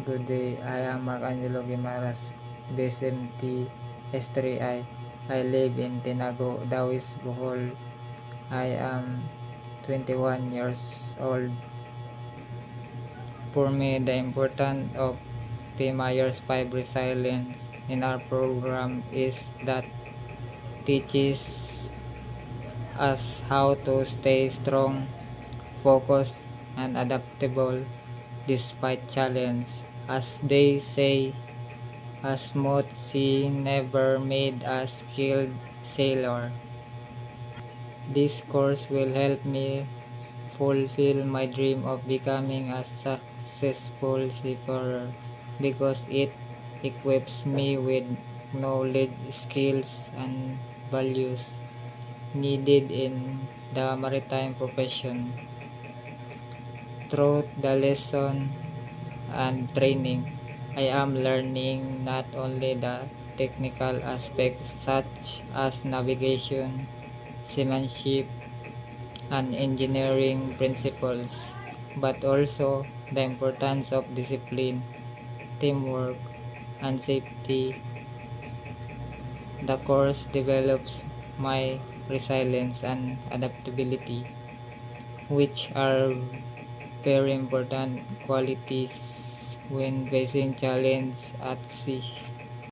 Good day, I am Marcangelo Guimaras, BSMT S3I. I live in Tinago, Dawis, Bohol. I am 21 years old. For me, the importance of PMIR's 5 resilience in our program is that teaches us how to stay strong, focused, and adaptable despite challenge. As they say, a smooth sea never made a skilled sailor. This course will help me fulfill my dream of becoming a successful seafarer because it equips me with knowledge, skills, and values needed in the maritime profession. Through the lesson and training, I am learning not only the technical aspects such as navigation, seamanship, and engineering principles, but also the importance of discipline, teamwork, and safety. The course develops my resilience and adaptability, which are very important qualities when facing challenge at sea.